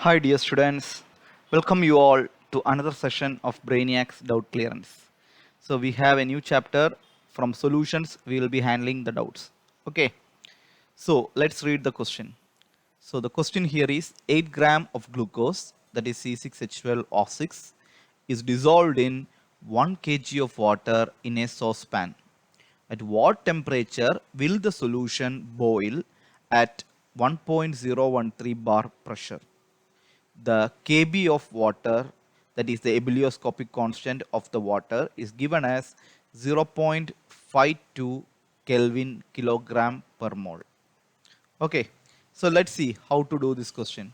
Hi dear students, welcome you all to another session of Brainiac's Doubt Clearance. So we have a new chapter from solutions. We will be handling the doubts. Okay, so let's read the question. So the question here is 8 gram of glucose, that is C6H12O6, is dissolved in 1 kg of water in a saucepan. At what temperature will the solution boil at 1.013 bar pressure? The kb of water, that is the ebullioscopic constant of the water, is given as 0.52 Kelvin kilogram per mole. Okay, so let's see how to do this question.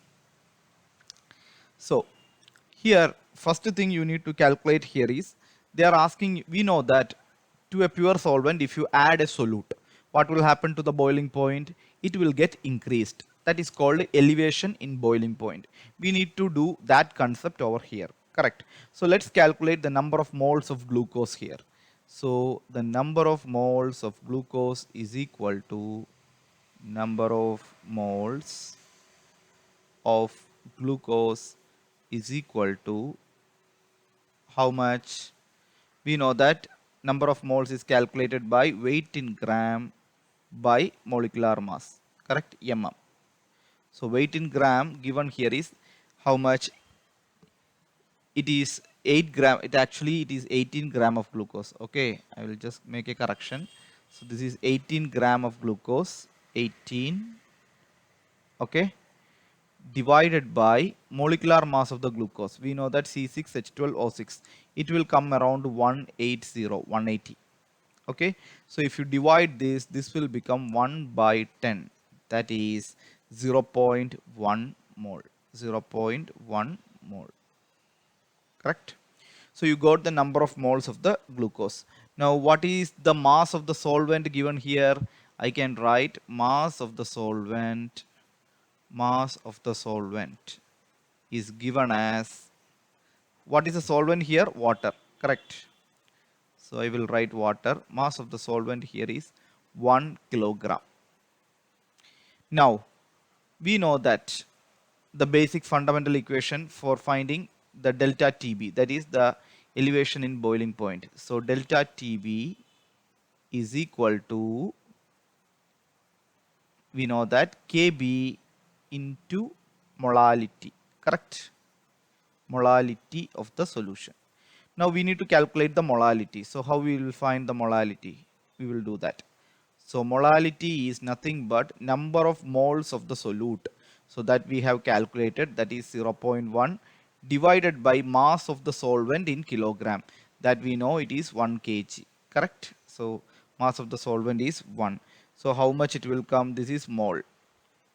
So here, first thing you need to calculate here is, they are asking, we know that to a pure solvent, if you add a solute, what will happen to the boiling point? It will get increased. That is called elevation in boiling point. We need to do that concept over here. Correct. So let's calculate the number of moles of glucose here. So the number of moles of glucose is equal to number of moles of glucose is equal to how much? We know that number of moles is calculated by weight in gram by molecular mass, correct? Mm. So weight in gram given here is how much? It is 8 gram. It is 18 gram of glucose. Okay, I will just make a correction. So this is 18 gram of glucose, 18, okay, divided by molecular mass of the glucose. We know that C6H12O6. It will come around 180. Okay, so if you divide this will become 1 by 10. That is 0.1 mole. 0.1 mole. Correct? So you got the number of moles of the glucose. Now what is the mass of the solvent given here? I can write mass of the solvent. Mass of the solvent is given as, what is the solvent here? Water. Correct. So I will write water. Mass of the solvent here is 1 kilogram. Now we know that the basic fundamental equation for finding the delta TB, that is the elevation in boiling point. So delta TB is equal to, we know that Kb into molality. Correct? Molality of the solution. Now we need to calculate the molality. So how we will find the molality? We will do that. So molality is nothing but number of moles of the solute. So that we have calculated, that is 0.1 divided by mass of the solvent in kilogram. That we know it is 1 kg. Correct? So mass of the solvent is 1. So how much it will come? This is mole.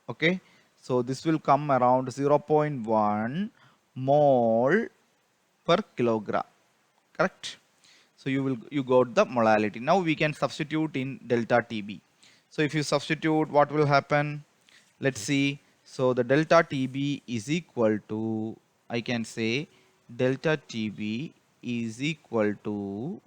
Okay. So this will come around 0.1 mole per kilogram. Correct? So you got the molality. Now we can substitute in delta TB. So if you substitute, what will happen? Let's see. So the delta TB is equal to, I can say delta TB is equal to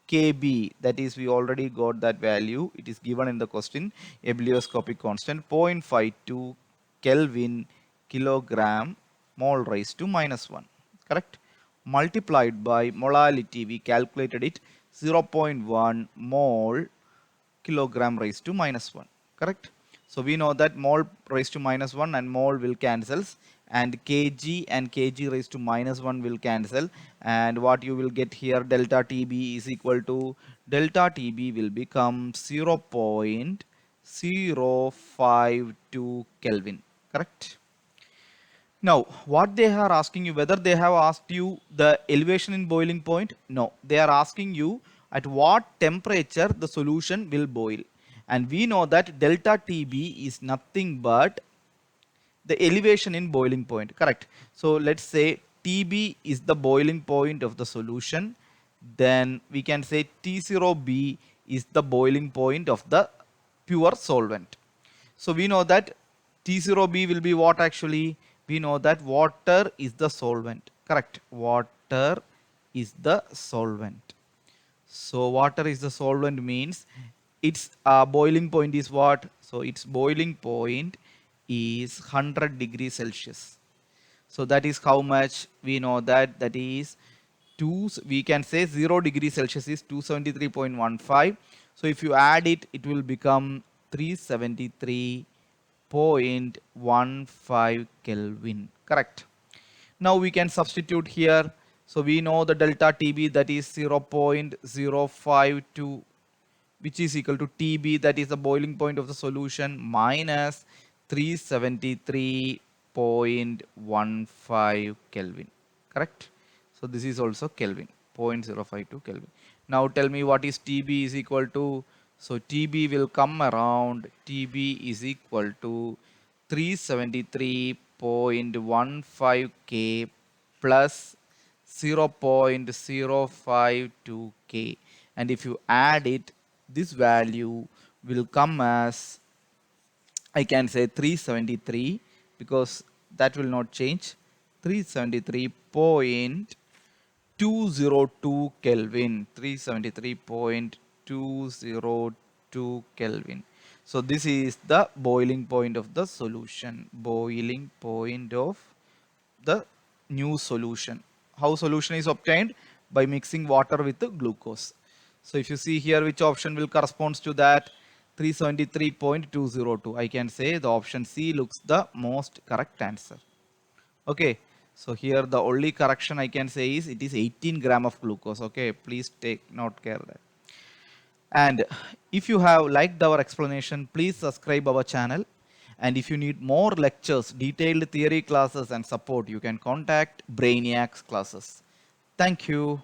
Kb, that is we already got that value. It is given in the question, ebullioscopic constant 0.52 Kelvin kilogram mole raised to minus 1. Correct? Multiplied by molality, we calculated it 0.1 mole kilogram raised to minus 1. Correct? So we know that mole raised to minus 1 and mole will cancels, and kg raised to minus 1 will cancel, and what you will get here, delta TB is equal to, delta TB will become 0.052 Kelvin. Correct? Now, what they are asking you, whether they have asked you the elevation in boiling point? No, they are asking you at what temperature the solution will boil. And we know that delta TB is nothing but the elevation in boiling point. Correct? So let's say TB is the boiling point of the solution. Then we can say T0B is the boiling point of the pure solvent. So we know that T0B will be what actually? We know that water is the solvent. Correct? Water is the solvent. So water is the solvent means its boiling point is what? So its boiling point is 100 degrees Celsius. So that is how much we know that, that is 2, we can say 0 degree Celsius is 273.15. So if you add it, it will become 373.15 Kelvin, correct? Now we can substitute here. So we know the delta TB, that is 0.052, which is equal to TB, that is the boiling point of the solution, minus 373.15 Kelvin, correct? So this is also Kelvin, 0.052 Kelvin. Now tell me what is TB is equal to. So TB will come around, TB is equal to 373.15 K plus 0.052 K, and if you add it, this value will come as, I can say 373, because that will not change, 373.202 Kelvin, 373.202 Kelvin. So this is the boiling point of the solution, boiling point of the new solution. How solution is obtained? By mixing water with the glucose. So if you see here, which option will corresponds to that? 373.202. I can say the option C looks the most correct answer. Okay. So here the only correction I can say is it is 18 gram of glucose. Okay. Please take note care that. And if you have liked our explanation, please subscribe our channel. And if you need more lectures, detailed theory classes and support, you can contact Brainiacs classes. Thank you.